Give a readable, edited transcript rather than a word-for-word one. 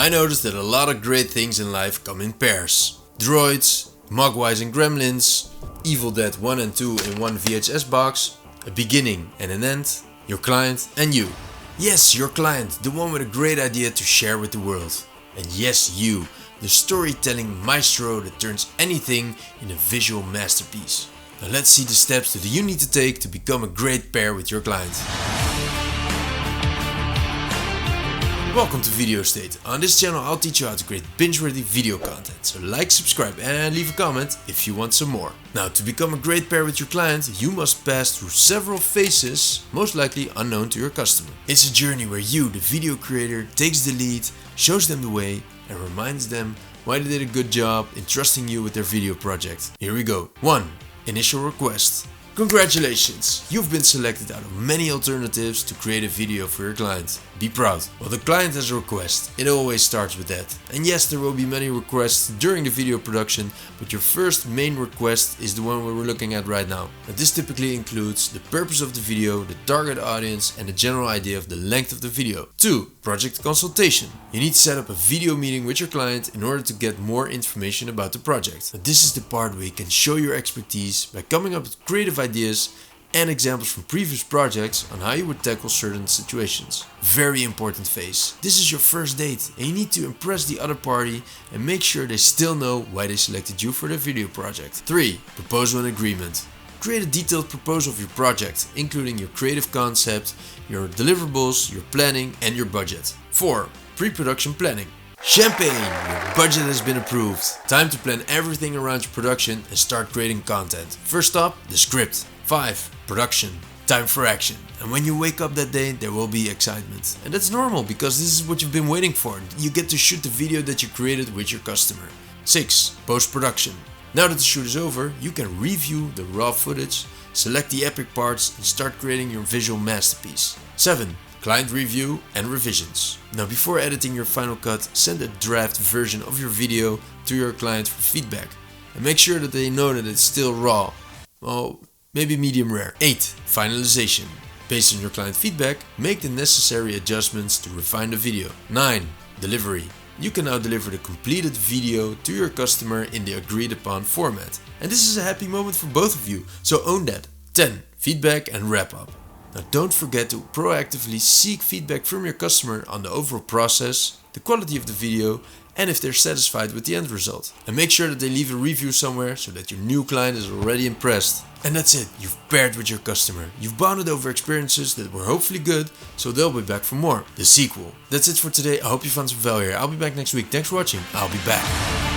I noticed that a lot of great things in life come in pairs. Droids, Mogwais and Gremlins, Evil Dead 1 and 2 in one VHS box, a beginning and an end, your client and you. Yes, your client, the one with a great idea to share with the world. And yes, you, the storytelling maestro that turns anything in a visual masterpiece. Now let's see the steps that you need to take to become a great pair with your client. Welcome to Video State. On this channel I'll teach you how to create binge-worthy video content. So like, subscribe and leave a comment if you want some more. Now, to become a great pair with your client, you must pass through several phases, most likely unknown to your customer. It's a journey where you, the video creator, takes the lead, shows them the way and reminds them why they did a good job in trusting you with their video project. Here we go. 1. Initial request. Congratulations! You've been selected out of many alternatives to create a video for your client. Be proud. Well, the client has a request. It always starts with that. And yes, there will be many requests during the video production, but your first main request is the one we're looking at right now. And this typically includes the purpose of the video, the target audience, and the general idea of the length of the video. 2. Project consultation. You need to set up a video meeting with your client in order to get more information about the project. And this is the part where you can show your expertise by coming up with creative ideas and examples from previous projects on how you would tackle certain situations. Very important phase. This is your first date and you need to impress the other party and make sure they still know why they selected you for their video project. 3. Proposal and agreement. Create a detailed proposal of your project, including your creative concept, your deliverables, your planning and your budget. 4. Pre-production planning. Champagne! Your budget has been approved. Time to plan everything around your production and start creating content. First up, the script. 5. Production. Time for action. And when you wake up that day, there will be excitement. And that's normal because this is what you've been waiting for. You get to shoot the video that you created with your customer. 6. Post-production. Now that the shoot is over, you can review the raw footage, select the epic parts and start creating your visual masterpiece. 7. Client review and revisions. Now, before editing your final cut, send a draft version of your video to your client for feedback. And make sure that they know that it's still raw. Well, maybe medium rare. 8. Finalization. Based on your client feedback, make the necessary adjustments to refine the video. 9. Delivery. You can now deliver the completed video to your customer in the agreed upon format. And this is a happy moment for both of you, so own that. 10. Feedback and wrap up. Now don't forget to proactively seek feedback from your customer on the overall process, the quality of the video and if they're satisfied with the end result. And make sure that they leave a review somewhere so that your new client is already impressed. And that's it, you've paired with your customer. You've bonded over experiences that were hopefully good, so they'll be back for more. The sequel. That's it for today, I hope you found some value here. I'll be back next week. Thanks for watching, I'll be back.